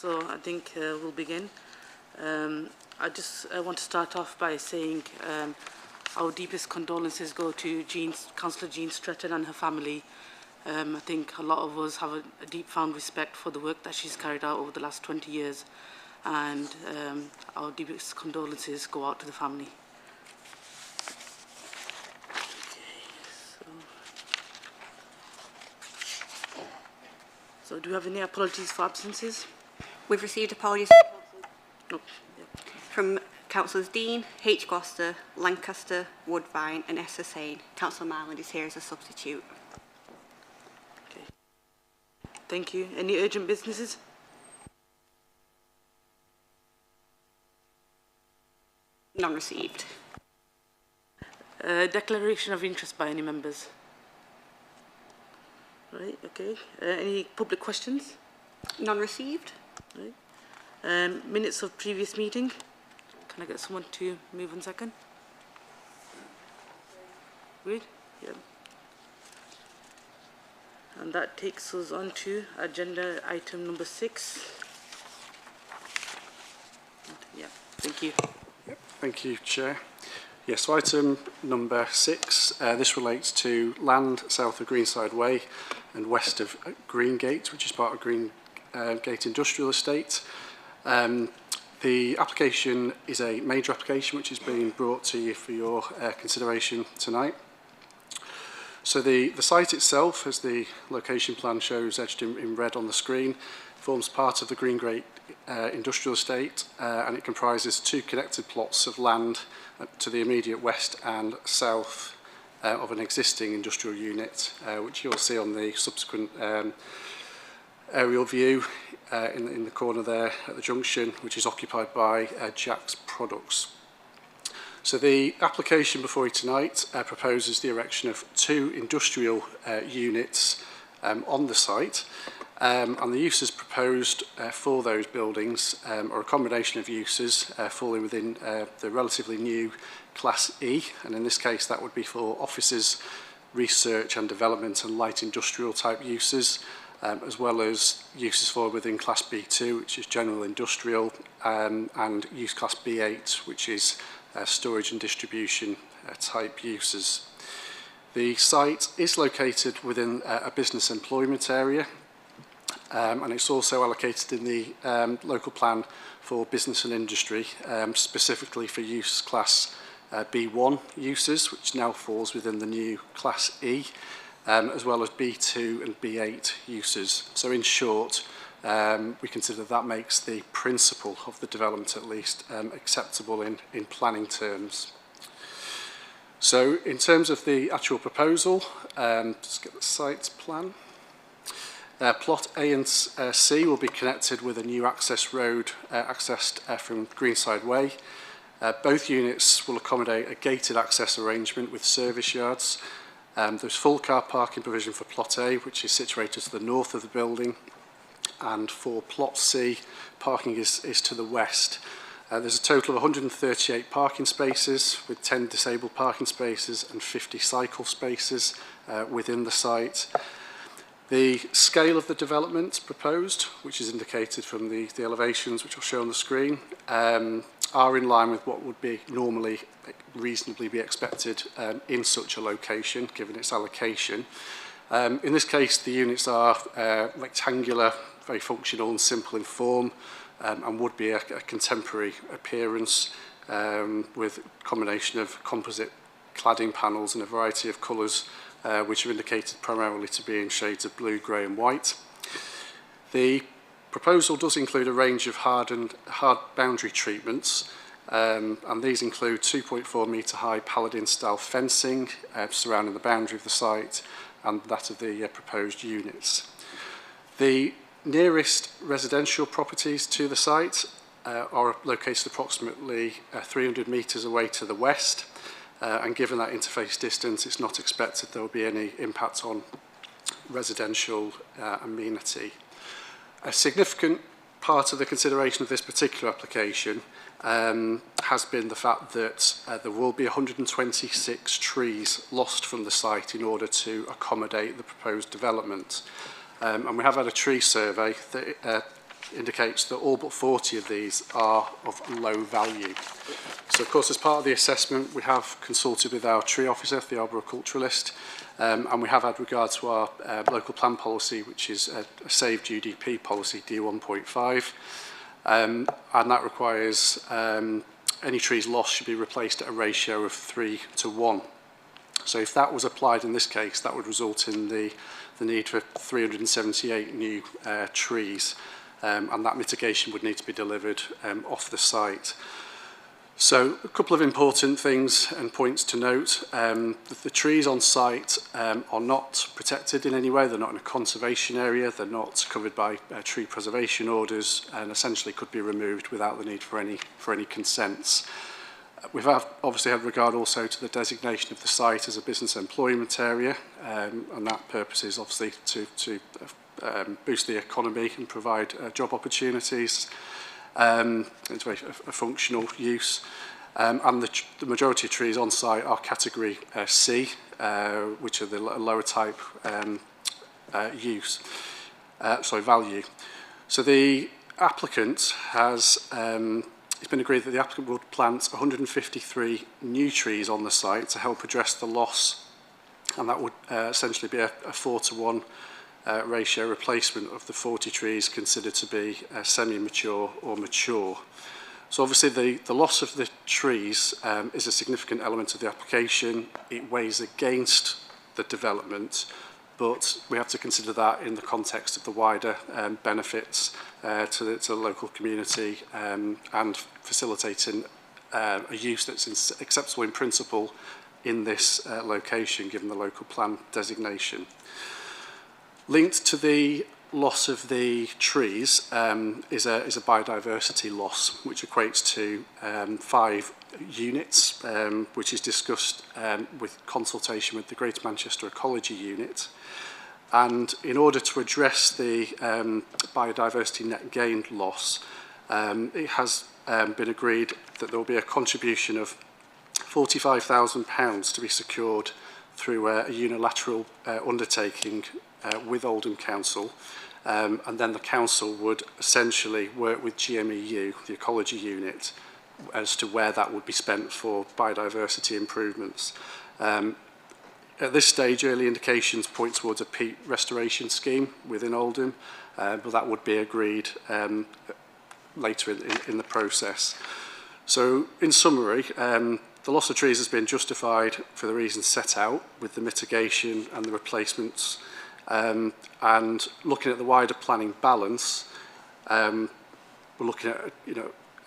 so I think we'll begin. I just want to start off by saying our deepest condolences go to Councillor Jean Stretton and her family. I think a lot of us have a deep found respect for the work that she's carried out over the last 20 years, and our deepest condolences go out to the family. So do we have any apologies for absences? We've received apologies from Councillors Dean, H. Gloucester, Lancaster, Woodvine and S. Hussain. Councillor Marland is here as a substitute. Okay. Thank you. Any urgent businesses? None received. Declaration of interest by any members? Right, okay. Any public questions? None received. Right. Minutes of previous meeting. Can I get someone to move on second? Good? Yeah. And that takes us on to agenda item number 6. Yeah, thank you. Yep, thank you, Chair. Yes, so item number 6, this relates to land south of Greenside Way and west of Greengate, which is part of Greengate Industrial Estate. The application is a major application which is being brought to you for your consideration tonight. So the site itself, as the location plan shows edged in red on the screen, forms part of the Greengate Industrial Estate, and it comprises 2 connected plots of land to the immediate west and south of an existing industrial unit, which you'll see on the subsequent aerial view in the corner there at the junction, which is occupied by Jack's Products. So the application before you tonight proposes the erection of 2 industrial units on the site, and the uses proposed for those buildings are a combination of uses falling within the relatively new Class E, and in this case that would be for offices, research and development and light industrial type uses, as well as uses falling within Class B2, which is general industrial, and use Class B8, which is storage and distribution type uses. The site is located within a business employment area, and it's also allocated in the local plan for business and industry, specifically for use Class B1 uses, which now falls within the new Class E, as well as B2 and B8 uses. So in short, we consider that makes the principle of the development at least acceptable in planning terms. So in terms of the actual proposal, just get the site plan. Plot A and C will be connected with a new access road accessed from Greenside Way. Both units will accommodate a gated access arrangement with service yards. There's full car parking provision for Plot A, which is situated to the north of the building, and for Plot C, parking is to the west. There's a total of 138 parking spaces, with 10 disabled parking spaces and 50 cycle spaces within the site. The scale of the development proposed, which is indicated from the elevations which I'll show on the screen, are in line with what would be normally reasonably be expected in such a location, given its allocation. In this case, the units are rectangular, very functional and simple in form, and would be a contemporary appearance with a combination of composite cladding panels in a variety of colours, which are indicated primarily to be in shades of blue, grey and white. The proposal does include a range of hard boundary treatments, and these include 2.4 metre high paladin style fencing surrounding the boundary of the site and that of the proposed units. The nearest residential properties to the site are located approximately 300 metres away to the west, and given that interface distance, it's not expected there will be any impact on residential amenity. A significant part of the consideration of this particular application has been the fact that there will be 126 trees lost from the site in order to accommodate the proposed development. And we have had a tree survey that indicates that all but 40 of these are of low value. So, of course, as part of the assessment, we have consulted with our tree officer, the arboriculturalist, and we have had regard to our local plan policy, which is a Save GDP policy, D1.5, and that requires any trees lost should be replaced at a ratio of 3 to 1. So if that was applied in this case, that would result in the need for 378 new trees, and that mitigation would need to be delivered off the site. So a couple of important things and points to note. The trees on site are not protected in any way. They're not in a conservation area. They're not covered by tree preservation orders, and essentially could be removed without the need for any consents. We've obviously had regard also to the designation of the site as a business employment area, and that purpose is obviously to boost the economy and provide job opportunities. It's a functional use, and the majority of trees on site are category C, which are the lower type value. So the applicant has it's been agreed that the applicant will plant 153 new trees on the site to help address the loss, and that would essentially be a 4 to 1 ratio replacement of the 40 trees considered to be semi-mature or mature. So obviously the loss of the trees is a significant element of the application. It weighs against the development, but we have to consider that in the context of the wider benefits to the local community and facilitating a use that's acceptable in principle in this location, given the local plan designation. Linked to the loss of the trees is a biodiversity loss, which equates to 5 units, which is discussed with consultation with the Greater Manchester Ecology Unit. And in order to address the biodiversity net gain loss, it has been agreed that there will be a contribution of £45,000 to be secured through a unilateral undertaking with Oldham Council, and then the council would essentially work with GMEU, the ecology unit, as to where that would be spent for biodiversity improvements. At this stage, early indications point towards a peat restoration scheme within Oldham, but that would be agreed later in the process. So, in summary, the loss of trees has been justified for the reasons set out with the mitigation and the replacements. And looking at the wider planning balance, we're looking at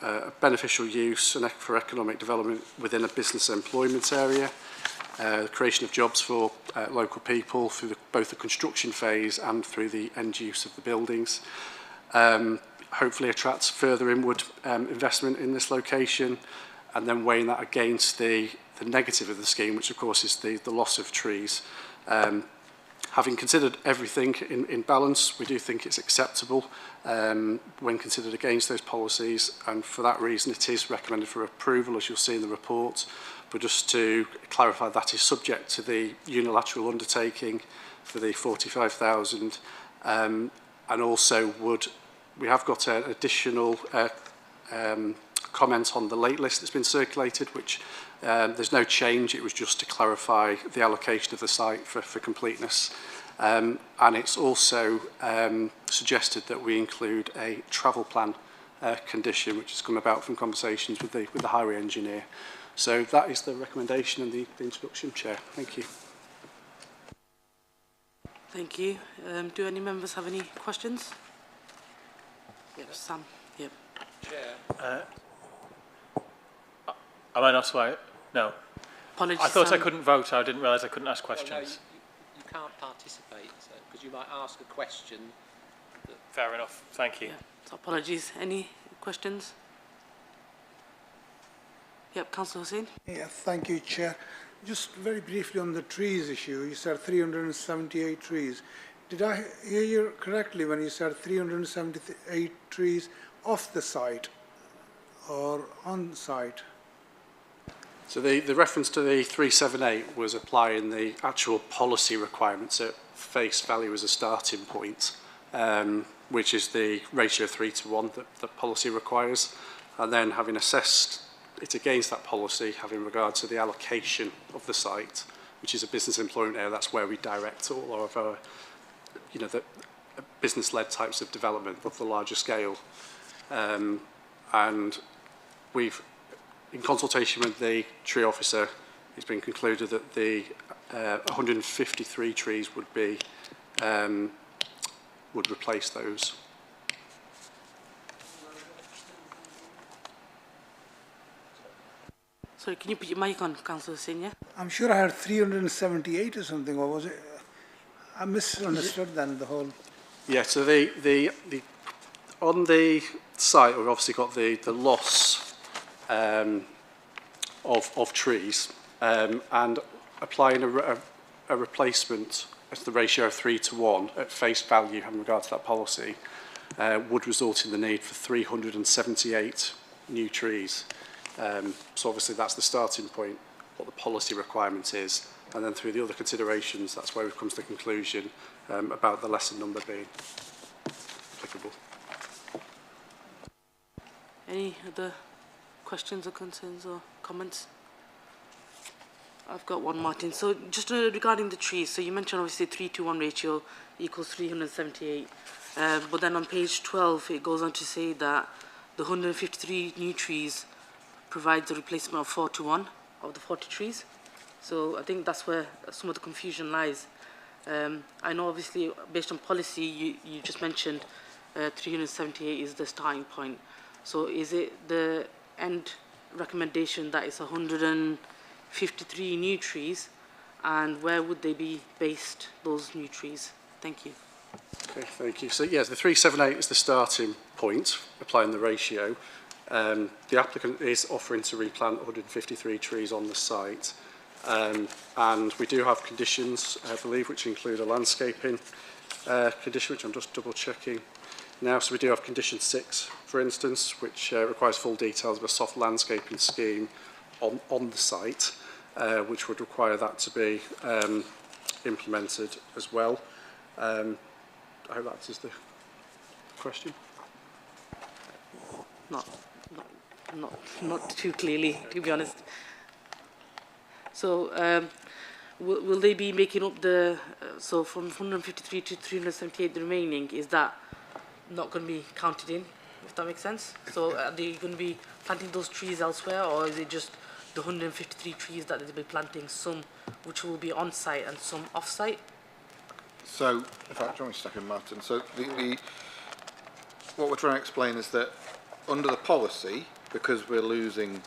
a beneficial use and for economic development within a business employment area, the creation of jobs for local people through both the construction phase and through the end use of the buildings. Hopefully attracts further inward investment in this location, and then weighing that against the negative of the scheme, which of course is the loss of trees. Having considered everything in balance, we do think it's acceptable when considered against those policies, and for that reason it is recommended for approval, as you'll see in the report. But just to clarify, that is subject to the unilateral undertaking for the 45,000, and also we have got an additional comment on the late list that's been circulated, which there's no change. It was just to clarify the allocation of the site for completeness. And it's also suggested that we include a travel plan condition, which has come about from conversations with the highway engineer. So that is the recommendation and the introduction, Chair. Thank you. Thank you. Do any members have any questions? Yep, Sam. Yep. Chair. Am I not swearing? No. Apologies, I thought Sam. I couldn't vote. I didn't realise I couldn't ask questions. Well, no, you can't participate because you might ask a question. Fair enough. Thank you. Yeah. So apologies. Any questions? Yep, Councillor Hussain. Yeah, thank you, Chair. Just very briefly on the trees issue, you said 378 trees. Did I hear you correctly when you said 378 trees off the site or on site? So the reference to the 378 was applying the actual policy requirements at face value as a starting point. which is the ratio 3:1 that the policy requires, and then having assessed it against that policy, having regard to the allocation of the site, which is a business employment area, that's where we direct all of our, the business-led types of development of the larger scale. And we've, in consultation with the tree officer, it's been concluded that the 153 trees would be would replace those. Sorry, can you put your mic on, Councillor Singh? I'm sure I heard 378 or something, or was it? I misunderstood then the whole. Yeah, so the on the site we've obviously got the loss of trees, and applying a replacement at the ratio of 3:1 at face value in regard to that policy would result in the need for 378 new trees. So obviously that's the starting point, what the policy requirement is, and then through the other considerations, that's where we've come to the conclusion about the lesser number being applicable. Any other questions or concerns or comments? I've got one, Martin. So just regarding the trees, so you mentioned obviously 3:1 ratio equals 378, but then on page 12 it goes on to say that the 153 new trees provides a replacement of 4:1 of the 40 trees. So I think that's where some of the confusion lies. I know obviously based on policy you just mentioned 378 is the starting point. So is it the end recommendation that it's 153 new trees, and where would they be based, those new trees? Thank you. Okay, thank you. So yes, the 378 is the starting point, applying the ratio. The applicant is offering to replant 153 trees on the site, and we do have conditions, I believe, which include a landscaping condition, which I'm just double checking now. So we do have condition 6, for instance, which requires full details of a soft landscaping scheme on the site, which would require that to be implemented as well. I hope that answers the question. Not too clearly, to be honest. So will they be making up the, so from 153 to 378 the remaining, is that not going to be counted in, if that makes sense? So are they going to be planting those trees elsewhere, or is it just the 153 trees that they'll be planting, some which will be on site and some off site? So, in fact, do you want me to step in, Martin? So what we're trying to explain is that under the policy, because we're losing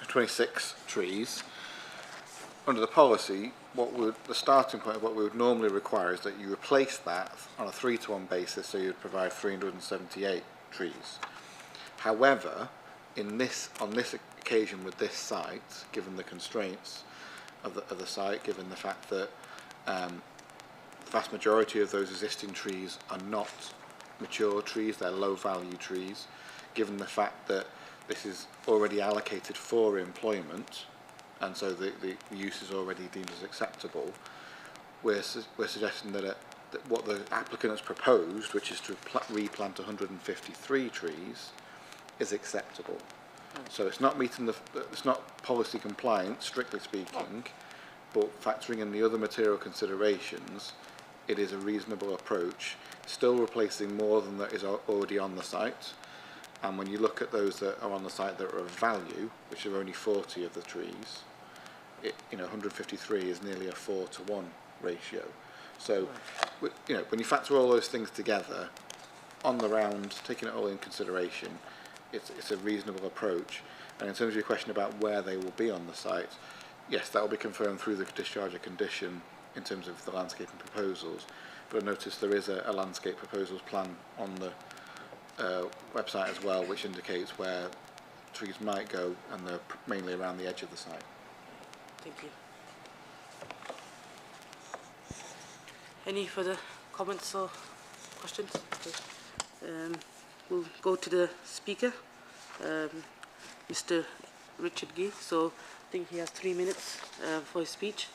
26 trees, under the policy, the starting point of what we would normally require is that you replace that on a 3:1 basis, so you'd provide 378 trees. However, on this occasion with this site, given the constraints of the site, given the fact that the vast majority of those existing trees are not mature trees, they're low value trees, given the fact that this is already allocated for employment, and so the use is already deemed as acceptable, we're suggesting that what the applicant has proposed, which is to replant 153 trees, is acceptable. So it's not meeting it's not policy compliant, strictly speaking, but factoring in the other material considerations, it is a reasonable approach, still replacing more than that is already on the site. And when you look at those that are on the site that are of value, which are only 40 of the trees, 153 is nearly a 4:1 ratio. So, when you factor all those things together, on the round, taking it all in consideration, it's a reasonable approach. And in terms of your question about where they will be on the site, yes, that will be confirmed through the discharge of condition in terms of the landscaping proposals. But I noticed there is a landscape proposals plan on the website as well, which indicates where trees might go, and they're mainly around the edge of the site. Thank you. Any further comments or questions? Okay. We'll go to the speaker, Mr. Richard Gee. So I think he has 3 minutes for his speech,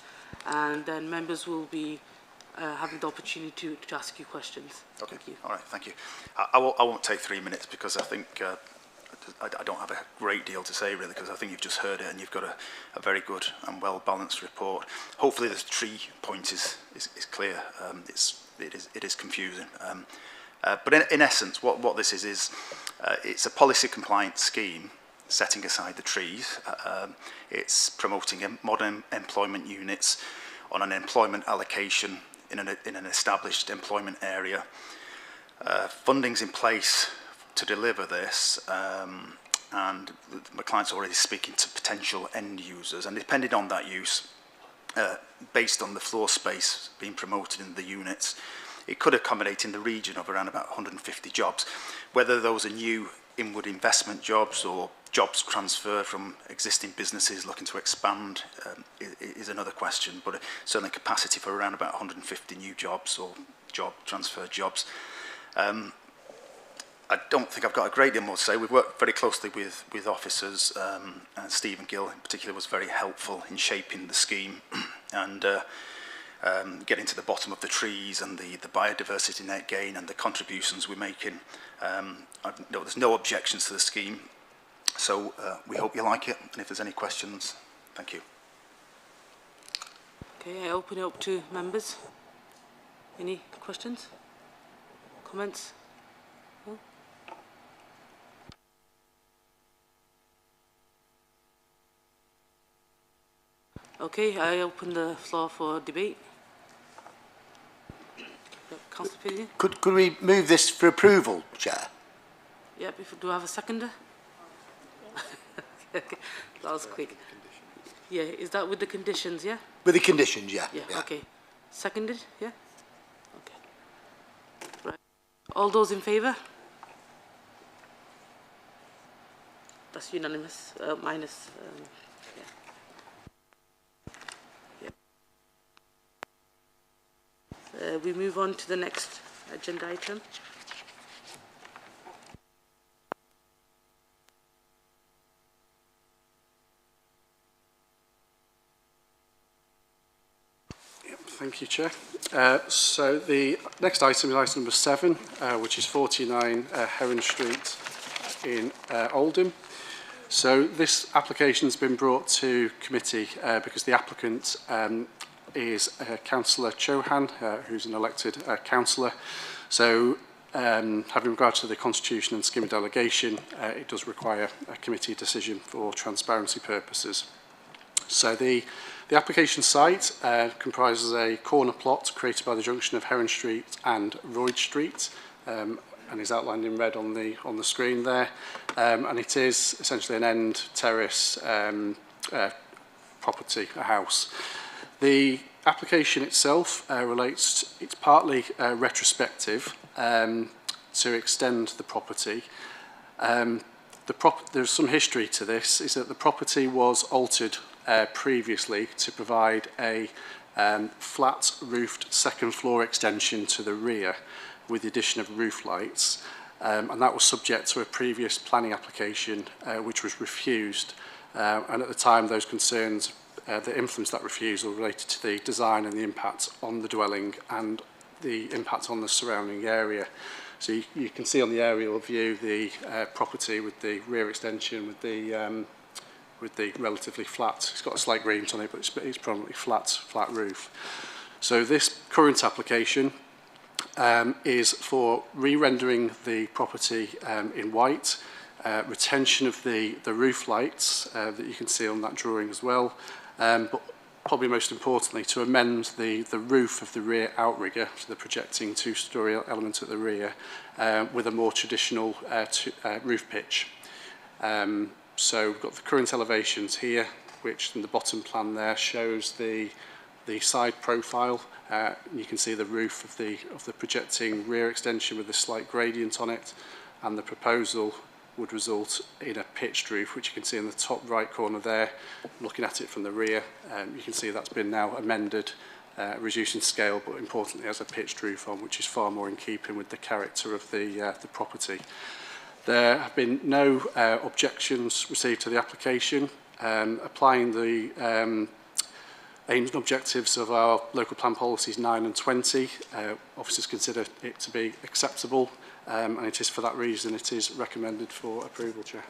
and then members will be having the opportunity to ask you questions. Okay. Thank you. All right, thank you. I won't take 3 minutes because I think I don't have a great deal to say really, because I think you've just heard it and you've got a very good and well-balanced report. Hopefully the tree point is clear. It is confusing. But in essence, what this is it's a policy compliant scheme setting aside the trees. It's promoting modern employment units on an employment allocation in an established employment area. Funding's in place to deliver this, and my client's already speaking to potential end users, and depending on that use, based on the floor space being promoted in the units, it could accommodate in the region of around about 150 jobs. Whether those are new inward investment jobs or jobs transfer from existing businesses looking to expand is another question, but certainly capacity for around about 150 new jobs or job transfer jobs. I don't think I've got a great deal more to say. We've worked very closely with officers, and Stephen Gill in particular was very helpful in shaping the scheme and getting to the bottom of the trees and the biodiversity net gain and the contributions we're making. There's no objections to the scheme, so we hope you like it, and if there's any questions, thank you. Okay, I open it up to members. Any questions? Comments? No? Okay, I open the floor for debate. Councillor Pillion? Could we move this for approval, Chair? Yep, do I have a seconder? Okay, that was quick. Yeah, is that with the conditions, yeah? With the conditions, yeah. Yeah, okay. Seconded, yeah? Okay. Right. All those in favour? That's unanimous, minus, yeah. We move on to the next agenda item. Thank you, Chair. So the next item is item number 7, which is 49 Heron Street in Oldham. So this application has been brought to committee because the applicant is Councillor Chohan, who's an elected councillor. So having regard to the constitution and scheme of delegation, it does require a committee decision for transparency purposes. So the application site comprises a corner plot created by the junction of Heron Street and Royd Street, and is outlined in red on the screen there. And it is essentially an end terrace property, a house. The application itself it's partly retrospective to extend the property. There's some history to this, is that the property was altered previously to provide a flat roofed second floor extension to the rear with the addition of roof lights, and that was subject to a previous planning application which was refused, and at the time those concerns that influenced that refusal related to the design and the impact on the dwelling and the impact on the surrounding area. So you can see on the aerial view the property with the rear extension with the relatively flat, it's got a slight range on it, but it's predominantly flat roof. So this current application is for re-rendering the property in white, retention of the roof lights that you can see on that drawing as well, but probably most importantly to amend the roof of the rear outrigger, so the projecting two-storey element at the rear, with a more traditional roof pitch. So we've got the current elevations here, which in the bottom plan there shows the side profile. You can see the roof of the projecting rear extension with a slight gradient on it, and the proposal would result in a pitched roof, which you can see in the top right corner there. Looking at it from the rear, you can see that's been now amended, reducing scale, but importantly as a pitched roof on, which is far more in keeping with the character of the property. There have been no objections received to the application, applying the aims and objectives of our local plan policies 9 and 20. Officers consider it to be acceptable, and it is for that reason it is recommended for approval, Chair.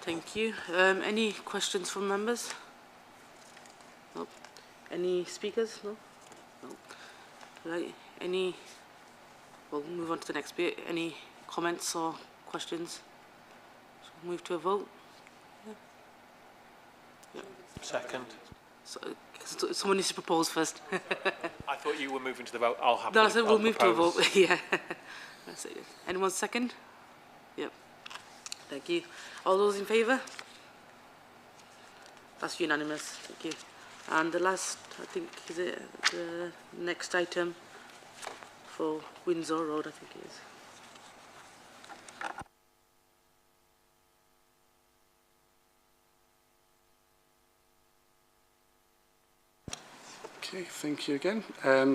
Thank you. Any questions from members? No. Any speakers? No? No. Right. Any? We'll move on to the next bit. Any comments or questions? So we'll move to a vote. Yeah. Yeah. Second. So, someone needs to propose first. I thought you were moving to the vote. I'll have. No, I said we'll I'll move to a propose. vote. Yeah. That's it. Anyone second? Yep. Thank you. All those in favour? That's unanimous. Thank you. And the last, I think, is it the next item for Windsor Road, I think it is. Okay, thank you again.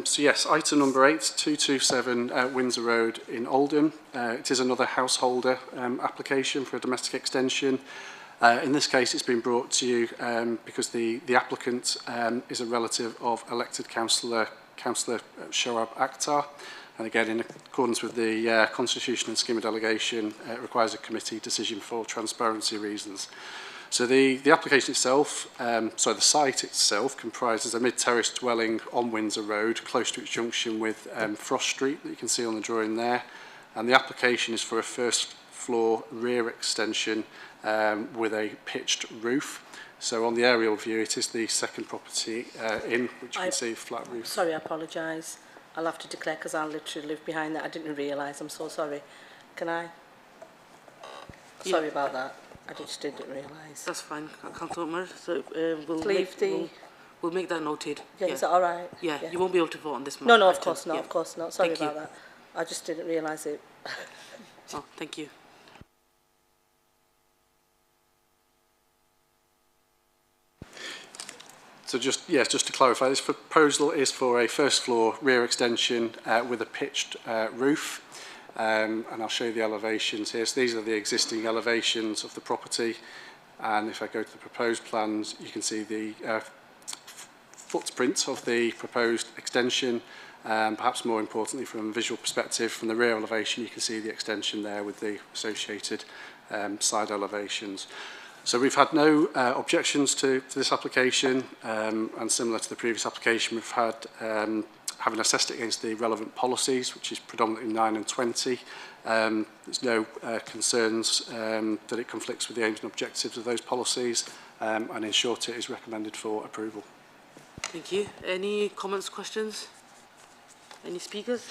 So yes, item number 8, 227 Windsor Road in Oldham. It is another householder application for a domestic extension. In this case, it's been brought to you because the applicant is a relative of elected councillor Shoaib Akhtar. And again, in accordance with the Constitution and Scheme of Delegation, it requires a committee decision for transparency reasons. So the application itself, the site itself comprises a mid-terrace dwelling on Windsor Road, close to its junction with Frost Street that you can see on the drawing there. And the application is for a first floor rear extension with a pitched roof. So on the aerial view, it is the second property in, which you can see flat roof. Sorry, I apologise. I'll have to declare because I literally live behind that. I didn't realise. I'm so sorry. Can I? Sorry about that. I just didn't realise. That's fine, Councillor Umar. So we'll make that noted. Yeah, is that all right? Yeah, you won't be able to vote on this. No, of course not. Yeah. Of course not. Sorry Thank about you. that. I just didn't realise it. Oh, thank you. So just to clarify, this proposal is for a first floor rear extension with a pitched roof. And I'll show you the elevations here. So these are the existing elevations of the property. And if I go to the proposed plans, you can see the footprint of the proposed extension. Perhaps more importantly, from a visual perspective, from the rear elevation, you can see the extension there with the associated side elevations. So we've had no objections to this application, and similar to the previous application, we've had having assessed it against the relevant policies, which is predominantly 9 and 20. There's no concerns that it conflicts with the aims and objectives of those policies, and in short, it is recommended for approval. Thank you. Any comments, questions? Any speakers?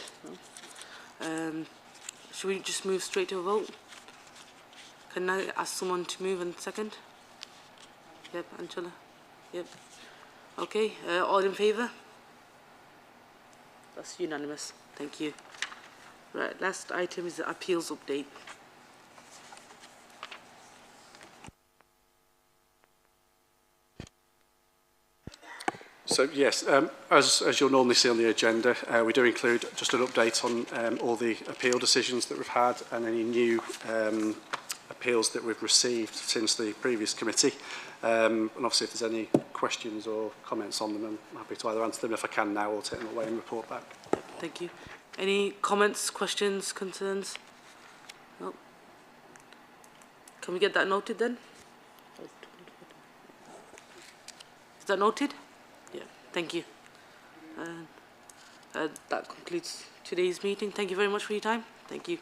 No. Should we just move straight to a vote? Can I ask someone to move and second? Yep, Angela. Yep. Okay, all in favour? That's unanimous. Thank you. Right, last item is the appeals update. So yes, as you'll normally see on the agenda, we do include just an update on all the appeal decisions that we've had and any new appeals that we've received since the previous committee. And obviously if there's any questions or comments on them, I'm happy to either answer them if I can now or take them away and report back. Thank you. Any comments, questions, concerns? No. Can we get that noted then? Is that noted? Yeah, thank you. That concludes today's meeting. Thank you very much for your time. Thank you.